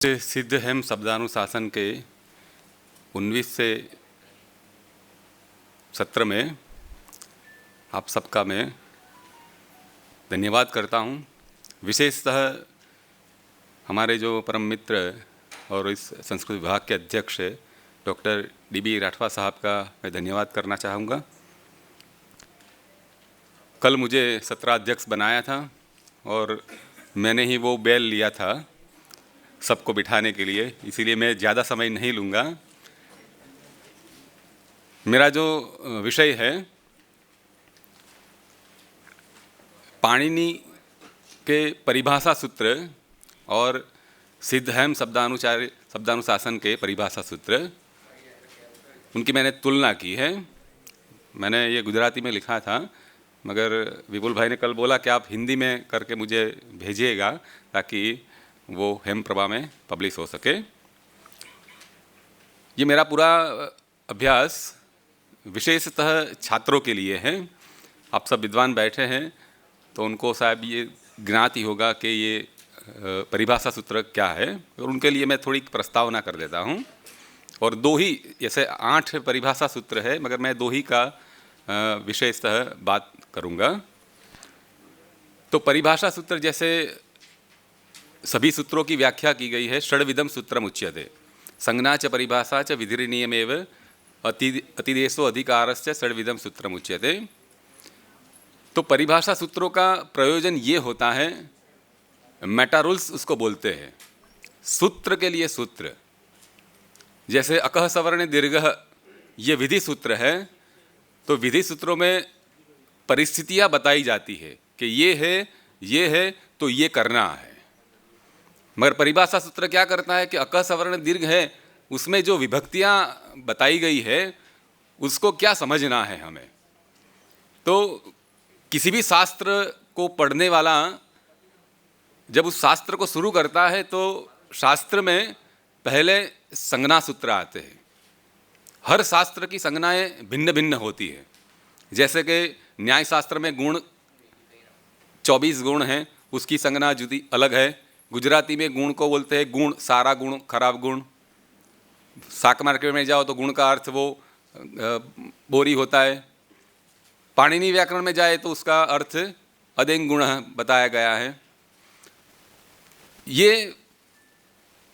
सिद्ध हेम शब्दानुशासन के 19 से सत्र में आप सबका मैं धन्यवाद करता हूं। विशेषतः हमारे जो परम मित्र और इस संस्कृत विभाग के अध्यक्ष डॉक्टर डी.बी. राठवा साहब का मैं धन्यवाद करना चाहूँगा। कल मुझे सत्राध्यक्ष बनाया था और मैंने ही वो बैल लिया था सबको बिठाने के लिए, इसीलिए मैं ज़्यादा समय नहीं लूँगा। मेरा जो विषय है पाणिनि के परिभाषा सूत्र और सिद्ध हेम शब्दानुशासन के परिभाषा सूत्र, उनकी मैंने तुलना की है। मैंने ये गुजराती में लिखा था, मगर विपुल भाई ने कल बोला कि आप हिंदी में करके मुझे भेजिएगा ताकि वो हेम प्रभा में पब्लिश हो सके। ये मेरा पूरा अभ्यास विशेषतः छात्रों के लिए है। आप सब विद्वान बैठे हैं तो उनको शायद ये ज्ञात ही होगा कि ये परिभाषा सूत्र क्या है, और उनके लिए मैं थोड़ी प्रस्तावना कर देता हूँ। और दो ही, जैसे 8 परिभाषा सूत्र है, मगर मैं 2 ही का विशेषतः बात करूँगा। तो परिभाषा सूत्र जैसे सभी सूत्रों की व्याख्या की गई है। षड्विधम सूत्रम उच्यते, संज्ञा च परिभाषा च विधिर्नियमेव अतिदेशो अधिकारश्च षड्विधम सूत्रम उच्यते। तो परिभाषा सूत्रों का प्रयोजन ये होता है, मेटा रूल्स उसको बोलते हैं, सूत्र के लिए सूत्र। जैसे अकह सवर्ण दीर्घ ये विधि सूत्र है, तो विधि सूत्रों में परिस्थितियां बताई जाती है कि ये है तो ये करना है। मगर परिभाषा सूत्र क्या करता है कि अकह सवर्ण दीर्घ है, उसमें जो विभक्तियां बताई गई है उसको क्या समझना है हमें। तो किसी भी शास्त्र को पढ़ने वाला जब उस शास्त्र को शुरू करता है तो शास्त्र में पहले संज्ञा सूत्र आते हैं। हर शास्त्र की संज्ञाएं भिन्न भिन्न होती है। जैसे कि न्याय शास्त्र में गुण 24 गुण हैं, उसकी संज्ञा जुदी अलग है। गुजराती में गुण को बोलते हैं गुण, सारा गुण, खराब गुण। शाक मार्केट में जाओ तो गुण का अर्थ वो बोरी होता है। पाणिनि व्याकरण में जाए तो उसका अर्थ अदेंग गुण बताया गया है। ये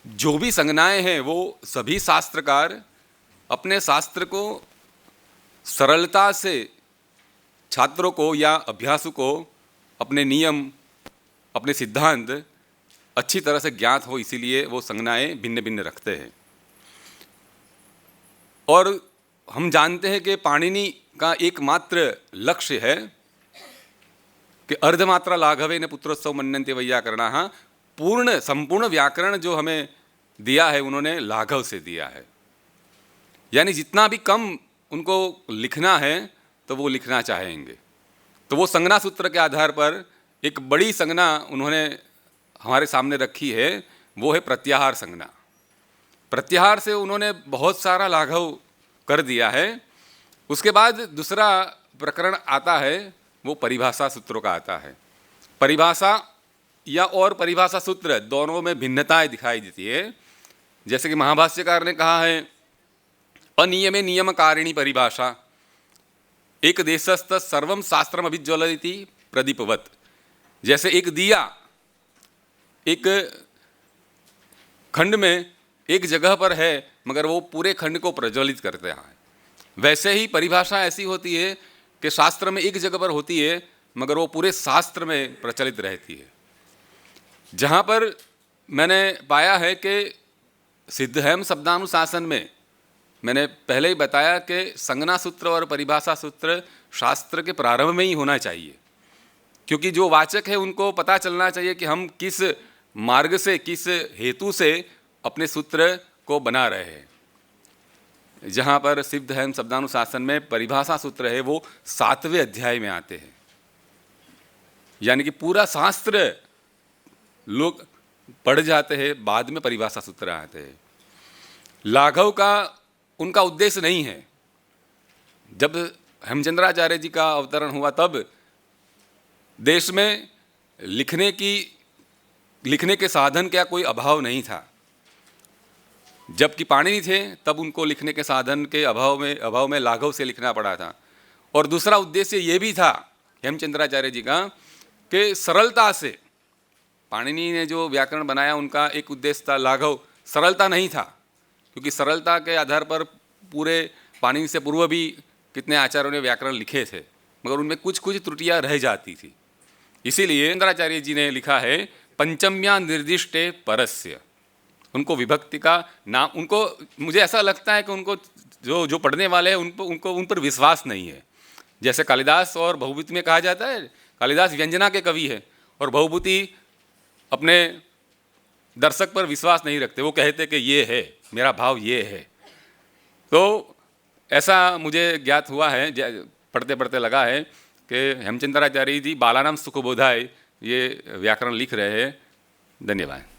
जो भी संज्ञाएं हैं वो सभी शास्त्रकार अपने शास्त्र को सरलता से छात्रों को या अभ्यासु को अपने नियम, अपने सिद्धांत अच्छी तरह से ज्ञात हो, इसीलिए वो संज्ञाएं भिन्न भिन्न रखते हैं। और हम जानते हैं कि पाणिनि का एकमात्र लक्ष्य है कि अर्धमात्रा लाघवे न पुत्रोत्सव मन्यन्ते वैयाकरणाः। पूर्ण संपूर्ण व्याकरण जो हमें दिया है उन्होंने लाघव से दिया है, यानी जितना भी कम उनको लिखना है तो वो लिखना चाहेंगे। तो वो संज्ञा सूत्र के आधार पर एक बड़ी संज्ञा उन्होंने हमारे सामने रखी है, वो है प्रत्याहार संज्ञा। प्रत्याहार से उन्होंने बहुत सारा लाघव कर दिया है। उसके बाद दूसरा प्रकरण आता है, वो परिभाषा सूत्रों का आता है। परिभाषा या और परिभाषा सूत्र दोनों में भिन्नताएं दिखाई देती है। जैसे कि महाभाष्यकार ने कहा है, अनियमे नियमकारिणी परिभाषा एक देशस्थ सर्वम शास्त्रम अभिज्वलति प्रदीपवत। जैसे एक दिया एक खंड में एक जगह पर है मगर वो पूरे खंड को प्रज्वलित करते हैं, वैसे ही परिभाषा ऐसी होती है कि शास्त्र में एक जगह पर होती है मगर वो पूरे शास्त्र में प्रचलित रहती है। जहाँ पर मैंने पाया है कि सिद्ध हेम शब्दानुशासन में मैंने पहले ही बताया कि संज्ञा सूत्र और परिभाषा सूत्र शास्त्र के प्रारंभ में ही होना चाहिए, क्योंकि जो वाचक है उनको पता चलना चाहिए कि हम किस मार्ग से, किस हेतु से अपने सूत्र को बना रहे हैं। जहाँ पर सिद्ध हेम शब्दानुशासन में परिभाषा सूत्र है वो 7वें अध्याय में आते हैं, यानी कि पूरा शास्त्र लोग पढ़ जाते हैं, बाद में परिभाषा सूत्र आते हैं। लाघव का उनका उद्देश्य नहीं है। जब हेमचंद्राचार्य जी का अवतरण हुआ तब देश में लिखने के साधन का कोई अभाव नहीं था। जबकि पाणिनि थे तब उनको लिखने के साधन के अभाव में लाघव से लिखना पड़ा था। और दूसरा उद्देश्य ये भी था हेमचंद्राचार्य जी का कि सरलता से, पाणिनि ने जो व्याकरण बनाया उनका एक उद्देश्य था लाघव, सरलता नहीं था, क्योंकि सरलता के आधार पर पूरे पाणिनि से पूर्व भी कितने आचार्यों ने व्याकरण लिखे थे, मगर उनमें कुछ कुछ त्रुटियां रह जाती थी। इसीलिए चंद्राचार्य जी ने लिखा है पंचम्या निर्दिष्टे परस्य। उनको विभक्ति का नाम, उनको मुझे ऐसा लगता है कि उनको जो पढ़ने वाले हैं उनको उन पर विश्वास नहीं है। जैसे कालिदास और भवभूति में कहा जाता है, कालिदास व्यंजना के कवि है और भवभूति अपने दर्शक पर विश्वास नहीं रखते, वो कहते कि ये है, मेरा भाव ये है। तो ऐसा मुझे ज्ञात हुआ है, पढ़ते पढ़ते लगा है कि हेमचंद्राचार्य जी बालानाम सुखबोधाय ये व्याकरण लिख रहे हैं। धन्यवाद।